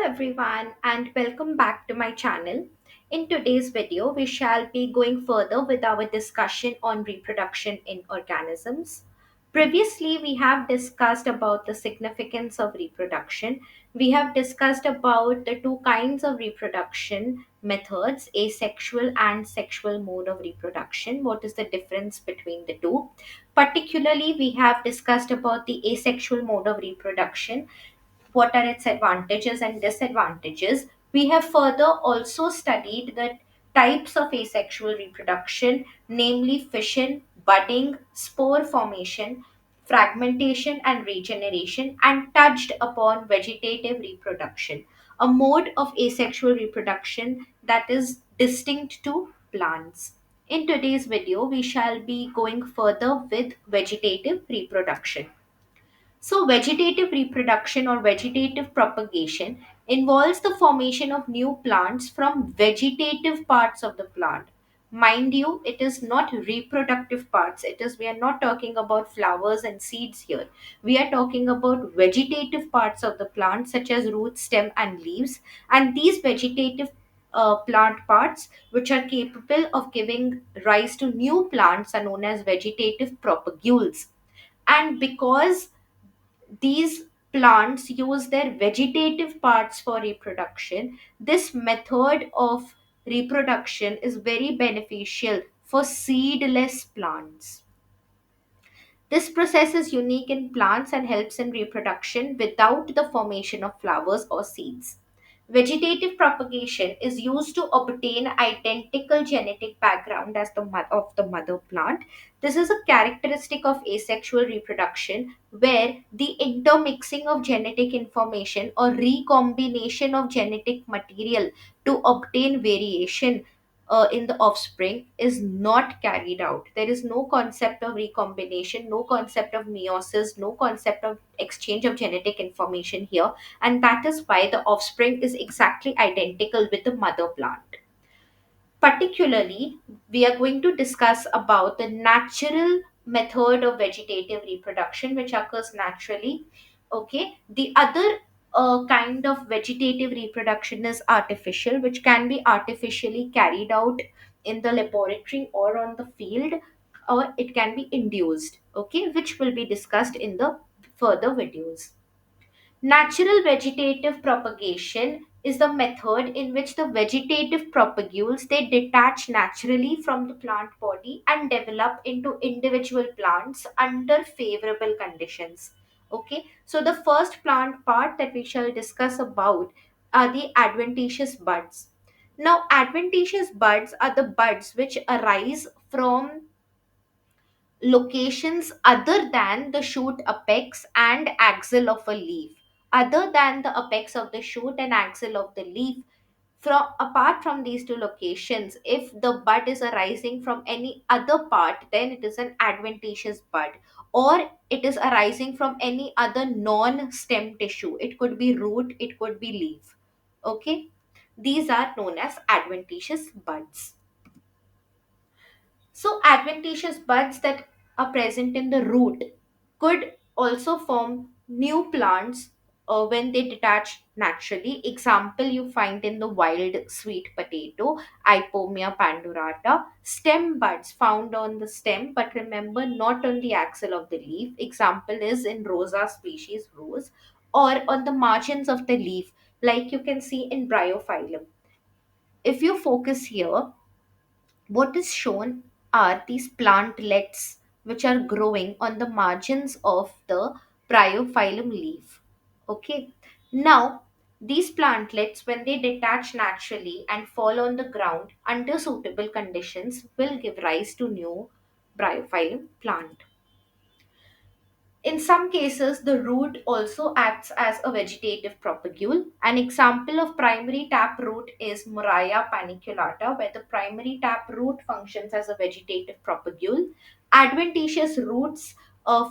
everyone, and welcome back to my channel. In today's video, we shall be going further with our discussion on reproduction in organisms. Previously, we have discussed about the significance of reproduction. We have discussed about the two kinds of reproduction methods, asexual and sexual mode of reproduction. What is the difference between the two? Particularly, we have discussed about the asexual mode of reproduction, what are its advantages and disadvantages. We have further also studied the types of asexual reproduction, namely fission, budding, spore formation, fragmentation, and regeneration, and touched upon vegetative reproduction, a mode of asexual reproduction that is distinct to plants. In today's video, we shall be going further with vegetative reproduction. So, vegetative reproduction or vegetative propagation involves the formation of new plants from vegetative parts of the plant. Mind you, it is not reproductive parts. We are not talking about flowers and seeds here. We are talking about vegetative parts of the plant, such as root, stem, and leaves. And these vegetative plant parts, which are capable of giving rise to new plants, are known as vegetative propagules. And because these plants use their vegetative parts for reproduction, this method of reproduction is very beneficial for seedless plants. This process is unique in plants and helps in reproduction without the formation of flowers or seeds. Vegetative propagation is used to obtain identical genetic background as of the mother plant. This is a characteristic of asexual reproduction where the intermixing of genetic information or recombination of genetic material to obtain variation in the offspring is not carried out. There is no concept of recombination, no concept of meiosis, no concept of exchange of genetic information here, and that is why the offspring is exactly identical with the mother plant. Particularly, we are going to discuss about the natural method of vegetative reproduction which occurs naturally. Okay, the other kind of vegetative reproduction is artificial, which can be artificially carried out in the laboratory or on the field, or it can be induced, okay, which will be discussed in the further videos. Natural vegetative propagation is the method in which the vegetative propagules they detach naturally from the plant body and develop into individual plants under favorable conditions. Okay, so the first plant part that we shall discuss about are the adventitious buds. Now, adventitious buds are the buds which arise from locations other than the shoot apex and axil of a leaf, other than the apex of the shoot and axil of the leaf. From apart from these two locations, if the bud is arising from any other part, then it is an adventitious bud, or it is arising from any other non stem tissue. It could be root, it could be leaf. Okay, these are known as adventitious buds. So, adventitious buds that are present in the root could also form new plants when they detach naturally. Example you find in the wild sweet potato, Ipomia pandurata. Stem buds found on the stem, but remember not on the axil of the leaf. Example is in Rosa species rose, or on the margins of the leaf, like you can see in Bryophyllum. If you focus here, what is shown are these plantlets which are growing on the margins of the bryophyllum leaf. Okay. Now, these plantlets, when they detach naturally and fall on the ground under suitable conditions, will give rise to new bryophyllum plant. In some cases, the root also acts as a vegetative propagule. An example of primary tap root is Murraya paniculata, where the primary tap root functions as a vegetative propagule. Adventitious roots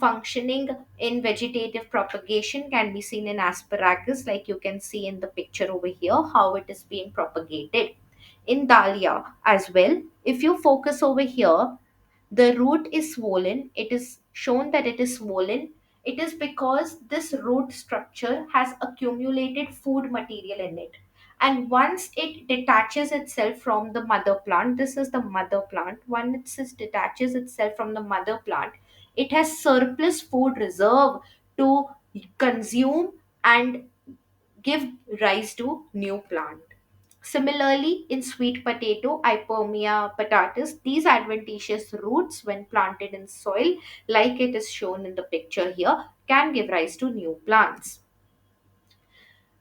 functioning in vegetative propagation can be seen in asparagus, like you can see in the picture over here, how it is being propagated. In dahlia as well, if you focus over here, the root is swollen. It is shown that it is swollen It is because this root structure has accumulated food material in it. And once it detaches itself from the mother plant, this is the mother plant. Once it detaches itself from the mother plant, it has surplus food reserve to consume and give rise to new plant. Similarly, in sweet potato, Ipomoea patatus, these adventitious roots, when planted in soil, like it is shown in the picture here, can give rise to new plants.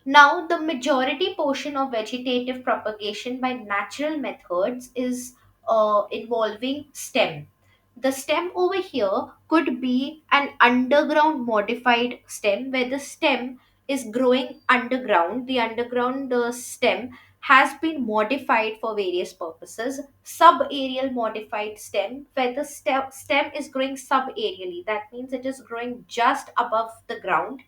Now, the majority portion of vegetative propagation by natural methods is involving stem. The stem over here could be an underground modified stem where the stem is growing underground. The underground stem has been modified for various purposes. Subaerial modified stem, where the stem is growing subaerially. That means it is growing just above the ground.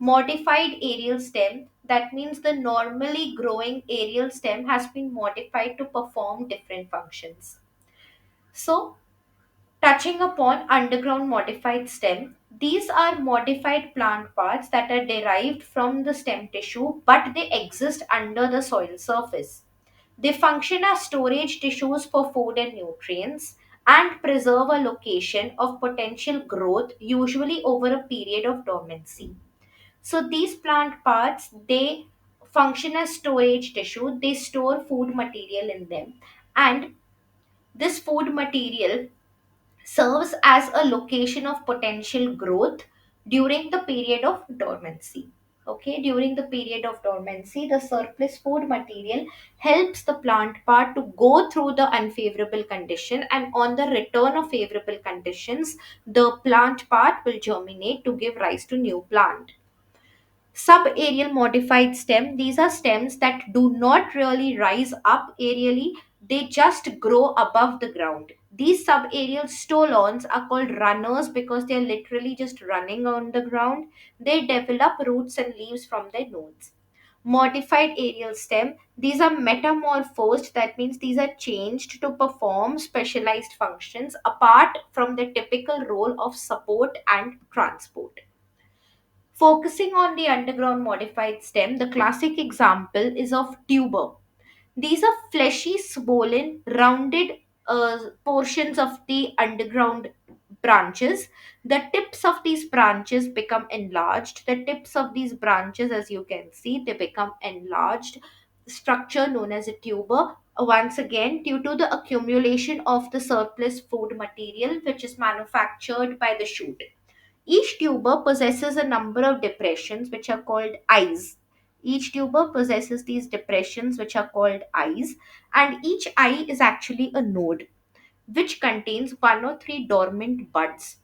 Modified aerial stem, that means the normally growing aerial stem has been modified to perform different functions. So, touching upon underground modified stem, these are modified plant parts that are derived from the stem tissue but they exist under the soil surface. They function as storage tissues for food and nutrients and preserve a location of potential growth, usually over a period of dormancy. So these plant parts, they function as storage tissue. They store food material in them, and this food material serves as a location of potential growth during the period of dormancy. Okay, during the period of dormancy, the surplus food material helps the plant part to go through the unfavorable condition, and on the return of favorable conditions, the plant part will germinate to give rise to new plant. Subaerial modified stem, these are stems that do not really rise up aerially, they just grow above the ground. These subaerial stolons are called runners because they are literally just running on the ground. They develop roots and leaves from their nodes. Modified aerial stem, these are metamorphosed, that means these are changed to perform specialized functions apart from the typical role of support and transport. Focusing on the underground modified stem, the classic example is of tuber. These are fleshy, swollen, rounded portions of the underground branches. The tips of these branches become enlarged. The tips of these branches, as you can see, they become enlarged. Structure known as a tuber. Once again, due to the accumulation of the surplus food material which is manufactured by the shoot. Each tuber possesses a number of depressions which are called eyes. Each tuber possesses these depressions which are called eyes, and each eye is actually a node which contains one or three dormant buds.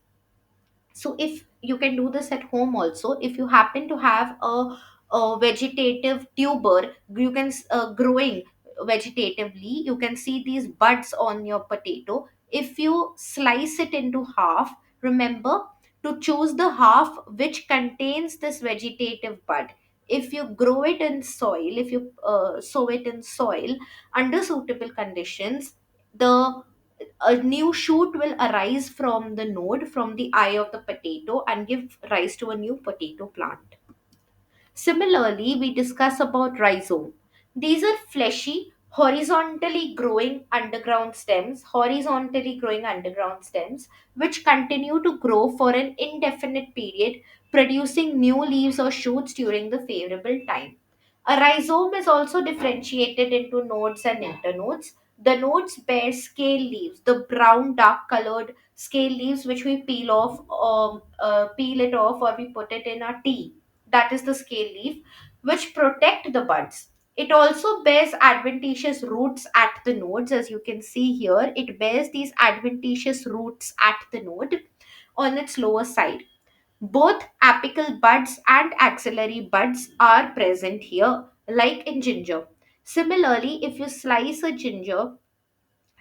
So if you can do this at home also, if you happen to have a vegetative tuber, you can growing vegetatively, you can see these buds on your potato. If you slice it into half, remember to choose the half which contains this vegetative bud. If you grow it in soil, if you sow it in soil under suitable conditions, the a new shoot will arise from the node, from the eye of the potato, and give rise to a new potato plant. Similarly, we discuss about rhizome. These are fleshy, horizontally growing underground stems, which continue to grow for an indefinite period, producing new leaves or shoots during the favorable time. A rhizome is also differentiated into nodes and internodes. The nodes bear scale leaves, the brown, dark colored scale leaves which we peel it off, or we put it in our tea. That is the scale leaf, which protect the buds. It also bears adventitious roots at the nodes, as you can see here. It bears these adventitious roots at the node on its lower side. Both apical buds and axillary buds are present here, like in ginger. Similarly, if you slice a ginger,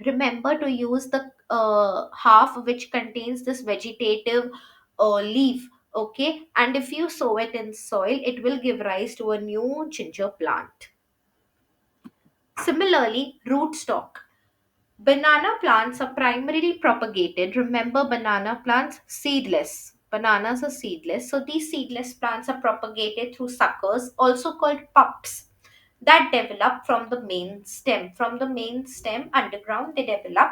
remember to use the half which contains this vegetative leaf. Okay, and if you sow it in soil, it will give rise to a new ginger plant. Similarly, rootstock. Banana plants are primarily propagated. Remember, banana plants seedless. Bananas are seedless. So these seedless plants are propagated through suckers, also called pups, that develop from the main stem. From the main stem underground, they develop,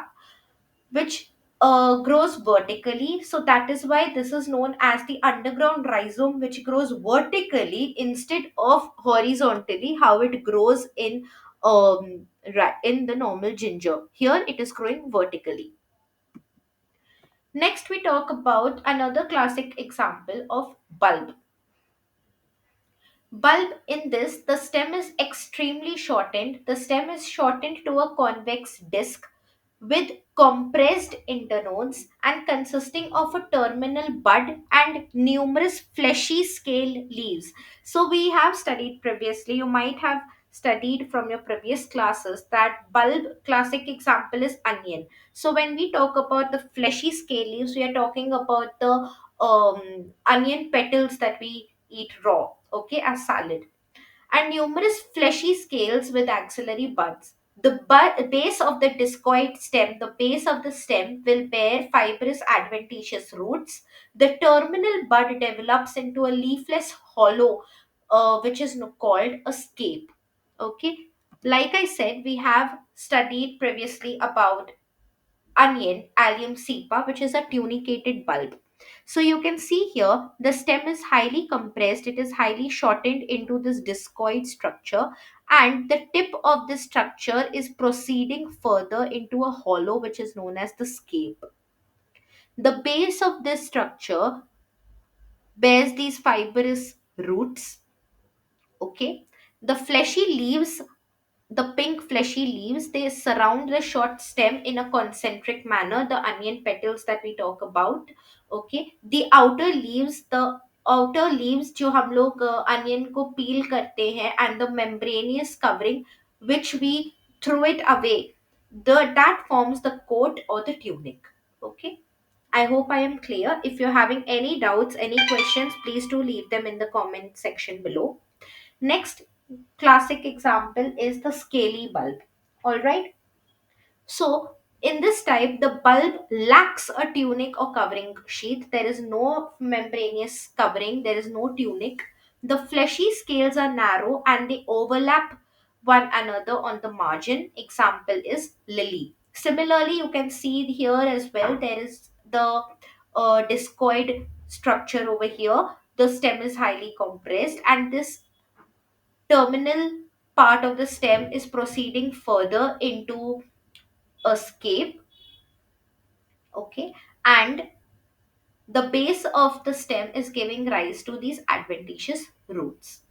which grows vertically. So that is why this is known as the underground rhizome, which grows vertically instead of horizontally, how it grows in the normal ginger. Here it is growing vertically. Next, we talk about another classic example of bulb. Bulb, in this, the stem is extremely shortened. The stem is shortened to a convex disc with compressed internodes and consisting of a terminal bud and numerous fleshy scale leaves. So we have studied previously, you might have studied from your previous classes, that bulb classic example is onion. So when we talk about the fleshy scale leaves, we are talking about the onion petals that we eat raw, okay, as salad, and numerous fleshy scales with axillary buds. The base of the discoid stem, the base of the stem will bear fibrous adventitious roots. The terminal bud develops into a leafless hollow, which is called a scape. Okay, like I said, we have studied previously about onion, Allium cepa, which is a tunicated bulb. So you can see here the stem is highly compressed, it is highly shortened into this discoid structure, and the tip of this structure is proceeding further into a hollow which is known as the scape. The base of this structure bears these fibrous roots. Okay, the fleshy leaves, the pink fleshy leaves, they surround the short stem in a concentric manner, the onion petals that we talk about. Okay, the outer leaves जो हम लोग onion को peel करते हैं, and the membranous covering which we throw it away, the that forms the coat or the tunic. Okay, I hope I am clear. If you're having any doubts, any questions, please do leave them in the comment section below. Next classic example is the scaly bulb. All right. So, in this type, the bulb lacks a tunic or covering sheath. There is no membranous covering, there is no tunic. The fleshy scales are narrow and they overlap one another on the margin. Example is lily. Similarly, you can see here as well, there is the discoid structure over here. The stem is highly compressed, and this terminal part of the stem is proceeding further into a scape. Okay, and the base of the stem is giving rise to these adventitious roots.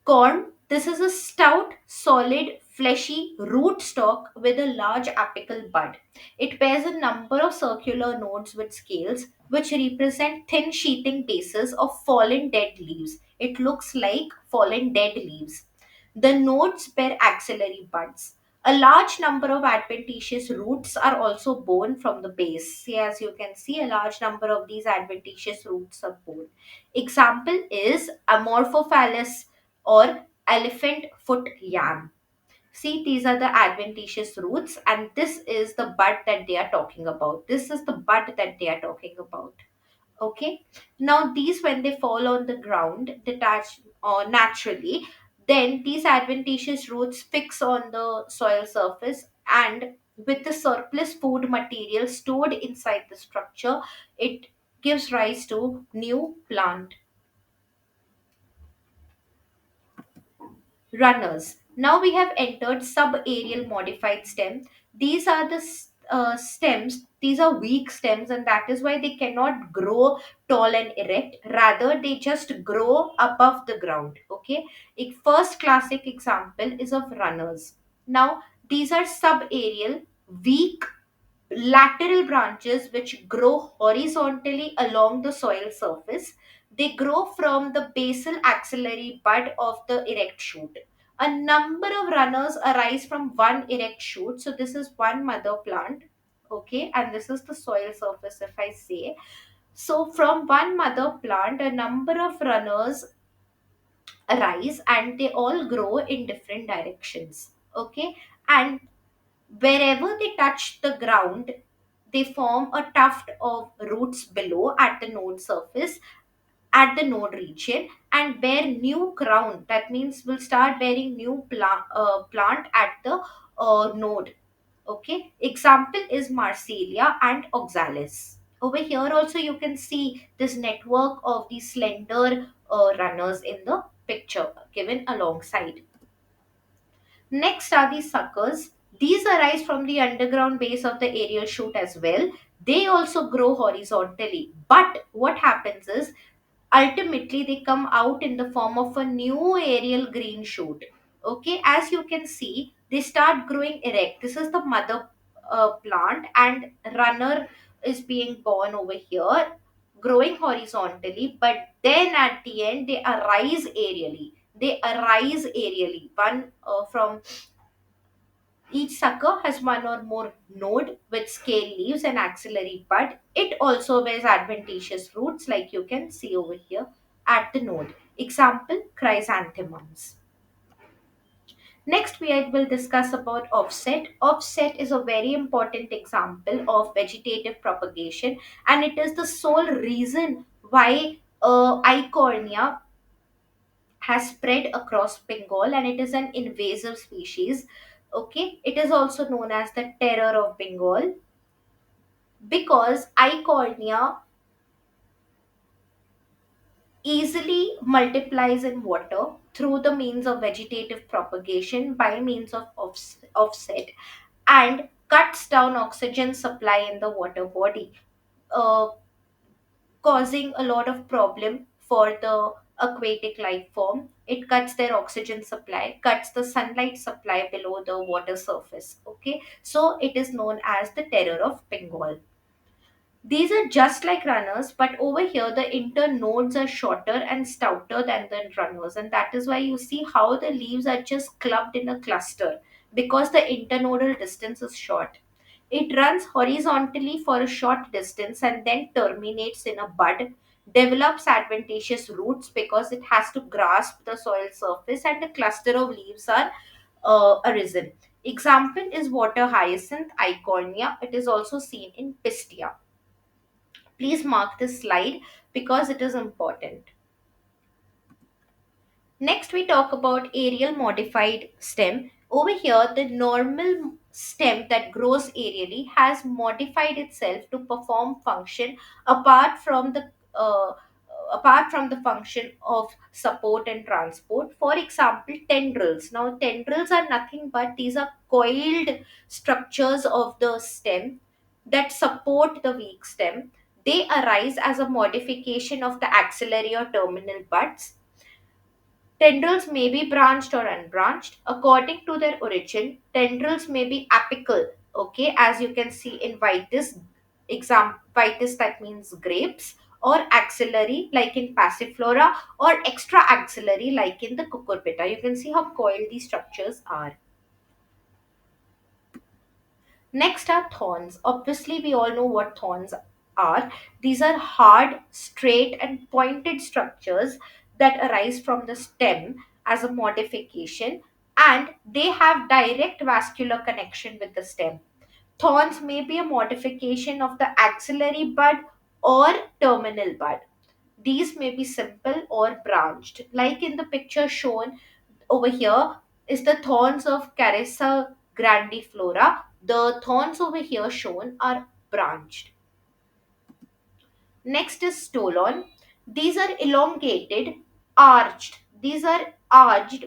Corn, this is a stout, solid, fleshy rootstock with a large apical bud. It bears a number of circular nodes with scales, which represent thin sheathing bases of fallen dead leaves. It looks like fallen dead leaves. The nodes bear axillary buds. A large number of adventitious roots are also born from the base. See, as you can see, a large number of these adventitious roots are born. Example is Amorphophallus or elephant foot yam. See, these are the adventitious roots, and this is the bud that they are talking about. This is the bud that they are talking about. Okay, now these, when they fall on the ground, detach or naturally, then these adventitious roots fix on the soil surface, and with the surplus food material stored inside the structure, it gives rise to new plant. Runners. Now we have entered subaerial modified stem. These are the stems, these are weak stems, and that is why they cannot grow tall and erect. Rather, they just grow above the ground. Okay, a first classic example is of runners. Now, these are subaerial, weak lateral branches which grow horizontally along the soil surface. They grow from the basal axillary bud of the erect shoot. A number of runners arise from one erect shoot. So, this is one mother plant. Okay, and this is the soil surface, if I say. So, from one mother plant, a number of runners arise and they all grow in different directions. Okay, and wherever they touch the ground, They form a tuft of roots below at the node surface, at the node region, and bear new crown. That means will start bearing new plant at the node. Okay, example is Marsilia and Oxalis. Over here also you can see this network of these slender runners in the picture given alongside. Next are the suckers. These arise from the underground base of the aerial shoot as well. They also grow horizontally. But what happens is ultimately they come out in the form of a new aerial green shoot. Okay, as you can see, they start growing erect. This is the mother plant, and runner is being born over here, growing horizontally, but then at the end they arise aerially. They arise aerially. One from each sucker has one or more node with scale leaves and axillary bud. It also bears adventitious roots like you can see over here at the node. Example, chrysanthemums. Next, we will discuss about offset. Offset is a very important example of vegetative propagation, and it is the sole reason why Eichhornia has spread across Bengal, and it is an invasive species. Okay, it is also known as the terror of Bengal because Eichhornia easily multiplies in water through the means of vegetative propagation by means of offset, and cuts down oxygen supply in the water body, uh, causing a lot of problem for the aquatic life form. It cuts their oxygen supply, cuts the sunlight supply below the water surface. Okay, so it is known as the terror of Bengal. These are just like runners, but over here the internodes are shorter and stouter than the runners, and that is why you see how the leaves are just clubbed in a cluster because the internodal distance is short. It runs horizontally for a short distance and then terminates in a bud, develops adventitious roots because it has to grasp the soil surface, and a cluster of leaves are arisen. Example is water hyacinth, Eichhornia. It is also seen in Pistia. Please mark this slide because it is important. Next, we talk about aerial modified stem. Over here, the normal stem that grows aerially has modified itself to perform function apart from the uh, apart from the function of support and transport. For example, tendrils. Now, tendrils are nothing but these are coiled structures of the stem that support the weak stem. They arise as a modification of the axillary or terminal buds. Tendrils may be branched or unbranched according to their origin. Tendrils may be apical, okay, as you can see in vitis, vitis that means grapes, or axillary like in passiflora, or extra axillary like in the cucurbita. You can see how coiled these structures are. Next are thorns. Obviously, we all know what thorns are. These are hard, straight, and pointed structures that arise from the stem as a modification, and they have direct vascular connection with the stem. Thorns may be a modification of the axillary bud or terminal bud. These may be simple or branched. Like in the picture shown over here is the thorns of Carissa grandiflora. The thorns over here shown are branched. Next is stolon. These are elongated, arched. These are arched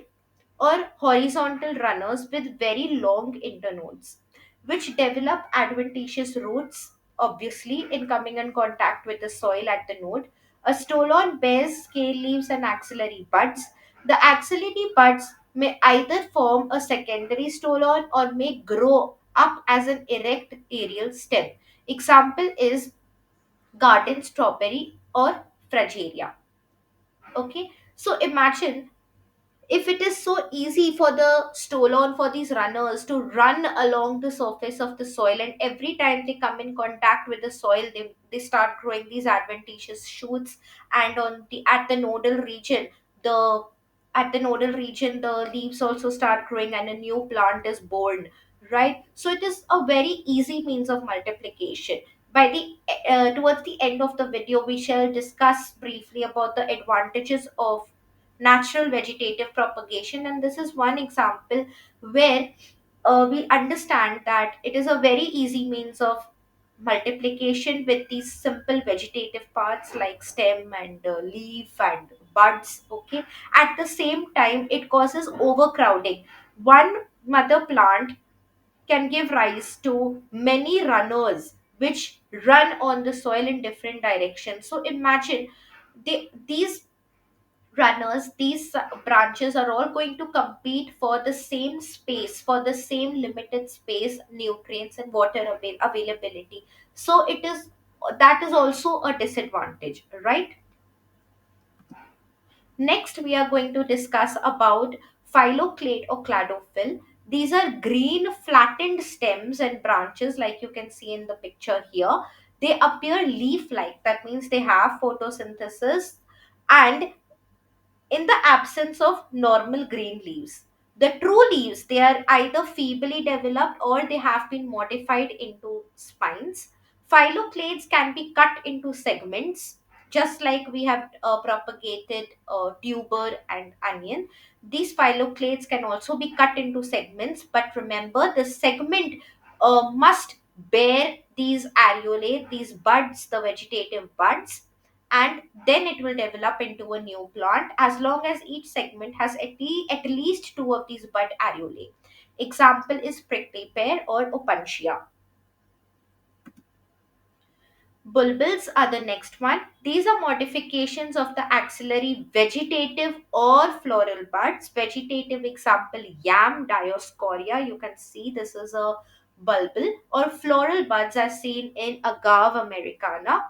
or horizontal runners with very long internodes, which develop adventitious roots, obviously, in coming in contact with the soil at the node. A stolon bears scale leaves and axillary buds. The axillary buds may either form a secondary stolon or may grow up as an erect aerial stem. Example is garden strawberry or frageria. Okay, so imagine if it is so easy for the stolon, for these runners to run along the surface of the soil, and every time they come in contact with the soil they start growing these adventitious shoots, and on the at the nodal region, the at the nodal region the leaves also start growing and a new plant is born. right? So it is a very easy means of multiplication. By the towards the end of the video, we shall discuss briefly about the advantages of natural vegetative propagation, and this is one example where we understand that it is a very easy means of multiplication with these simple vegetative parts like stem and leaf and buds. Okay, at the same time it causes overcrowding. One mother plant can give rise to many runners which run on the soil in different directions. So imagine these runners, these branches are all going to compete for the same space, for the same limited space, nutrients and water availability. So it is, that is also a disadvantage, right? Next, we are going to discuss about phylloclade or cladophil. These are green flattened stems and branches like you can see in the picture here. They appear leaf-like. That means they have photosynthesis and in the absence of normal green leaves. The true leaves, they are either feebly developed or they have been modified into spines. Phylloclades can be cut into segments, just like we have propagated tuber and onion. These phylloclades can also be cut into segments, but remember the segment must bear these areolae, these buds, the vegetative buds, and then it will develop into a new plant as long as each segment has at least two of these bud areolae. Example is prickly pear or opuntia. Bulbils are the next one. These are modifications of the axillary vegetative or floral buds. Vegetative example yam, Dioscorea. You can see this is a bulbil, or floral buds are seen in Agave americana.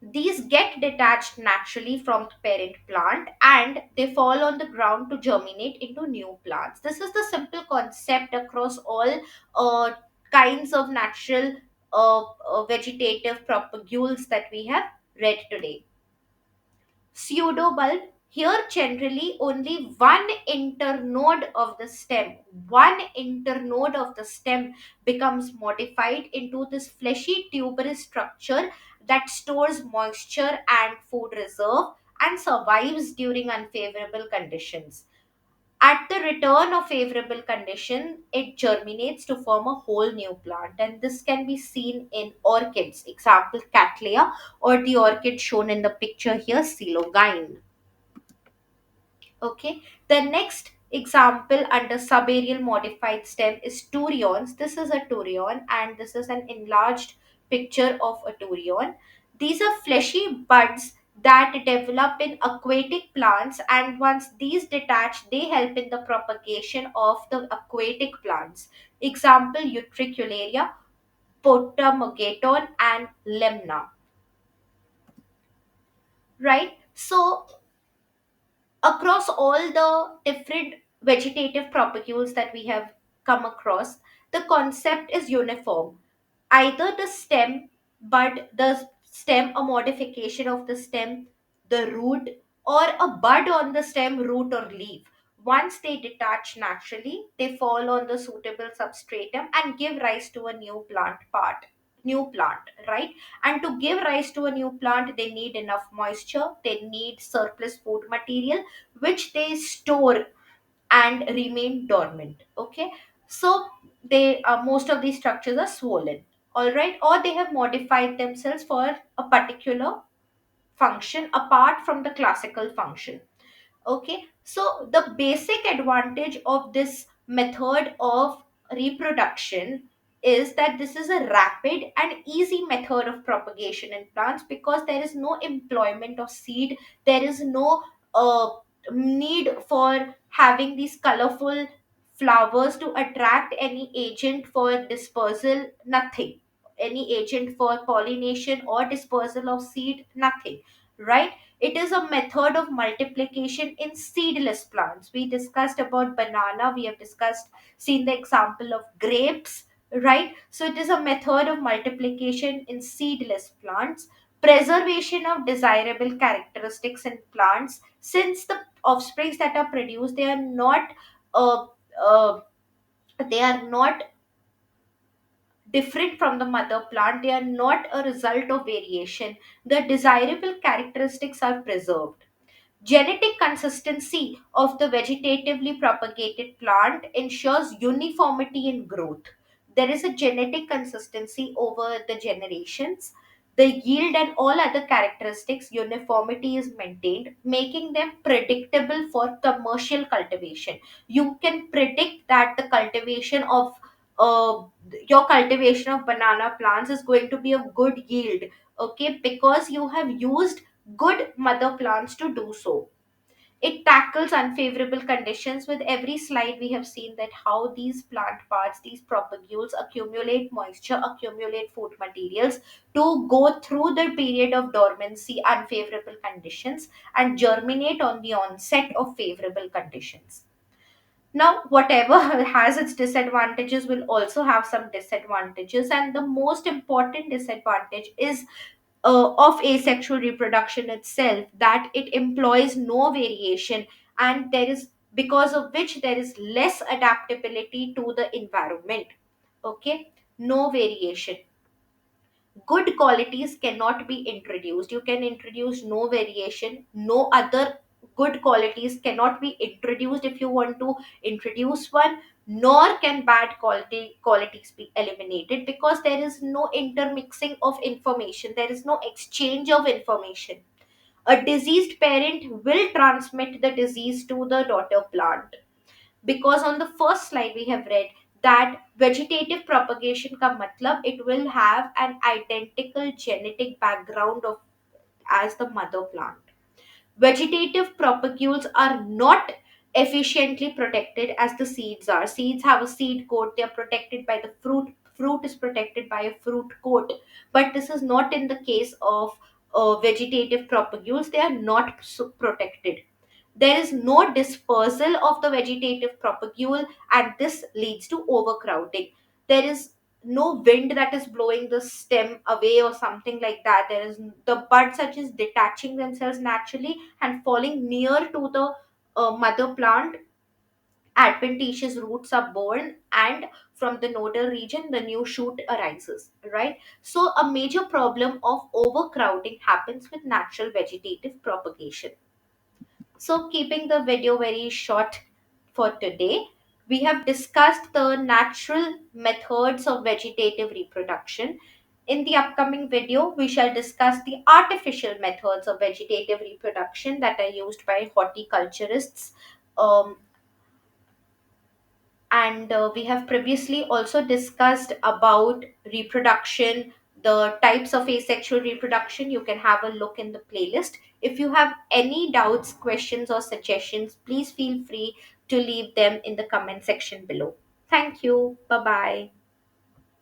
These get detached naturally from the parent plant and they fall on the ground to germinate into new plants. This is the simple concept across all kinds of natural vegetative propagules that we have read today. Pseudobulb, here generally only one internode of the stem becomes modified into this fleshy tuberous structure that stores moisture and food reserve and survives during unfavorable conditions. At the return of favorable condition, it germinates to form a whole new plant, and this can be seen in orchids. Example, Cattleya, or the orchid shown in the picture here, Coelogyne. Okay, the next example under subaerial modified stem is turions. This is a turion, and this is an enlarged picture of a turion. These are fleshy buds that develop in aquatic plants, and once these detach, they help in the propagation of the aquatic plants. Example, Utricularia, Potamogeton, and Lemna. Right? So across all the different vegetative propagules that we have come across, the concept is uniform. Either the stem, bud, the stem, a modification of the stem, the root, or a bud on the stem, root, or leaf. Once they detach naturally, they fall on the suitable substratum and give rise to a new plant, right? And to give rise to a new plant, they need enough moisture, they need surplus food material, which they store and remain dormant. Okay, so they most of these structures are swollen, all right, or they have modified themselves for a particular function apart from the classical function. Okay, so the basic advantage of this method of reproduction is that this is a rapid and easy method of propagation in plants because there is no employment of seed, there is no uh, need for having these colorful flowers to attract any agent for dispersal, nothing, any agent for pollination or dispersal of seed, nothing, right? It is a method of multiplication in seedless plants. We discussed about banana, we have discussed, seen the example of grapes, right? So it is a method of multiplication in seedless plants. Preservation of desirable characteristics in plants, since the offsprings that are produced, they are not uh, uh, They are not different from the mother plant, they are not a result of variation. The desirable characteristics are preserved. Genetic consistency of the vegetatively propagated plant ensures uniformity in growth. There is a genetic consistency over the generations. The yield and all other characteristics, uniformity is maintained, making them predictable for commercial cultivation. You can predict that the cultivation of uh, your cultivation of banana plants is going to be of good yield, okay, because you have used good mother plants to do so. It tackles unfavorable conditions. With every slide, we have seen that how these plant parts, these propagules, accumulate moisture, accumulate food materials to go through the period of dormancy, unfavorable conditions, and germinate on the onset of favorable conditions. Now, whatever has its disadvantages will also have some disadvantages, and the most important disadvantage is of asexual reproduction itself, that it employs no variation, and there is, because of which there is less adaptability to the environment. Okay, no variation. Good qualities cannot be introduced. You can introduce no variation, no other good qualities cannot be introduced if you want to introduce one, nor can bad qualities be eliminated, because there is no intermixing of information, there is no exchange of information. A diseased parent will transmit the disease to the daughter plant, because on the first slide we have read that vegetative propagation ka matlab it will have an identical genetic background of as the mother plant. Vegetative propagules are not efficiently protected as the seeds are. Seeds have a seed coat, they are protected by the fruit. Fruit is protected by a fruit coat. But this is not in the case of vegetative propagules, they are not protected. There is no dispersal of the vegetative propagule, and this leads to overcrowding. There is no wind that is blowing the stem away or something like that. There is, the buds such as detaching themselves naturally and falling near to the mother plant. Adventitious roots are born, and from the nodal region the new shoot arises, right? So a major problem of overcrowding happens with natural vegetative propagation. So, keeping the video very short for today, we have discussed the natural methods of vegetative reproduction. In the upcoming video, we shall discuss the artificial methods of vegetative reproduction that are used by horticulturists. Um, and we have previously also discussed about reproduction, the types of asexual reproduction. You can have a look in the playlist. If you have any doubts, questions, or suggestions, please feel free to leave them in the comment section below. Thank you. Bye bye.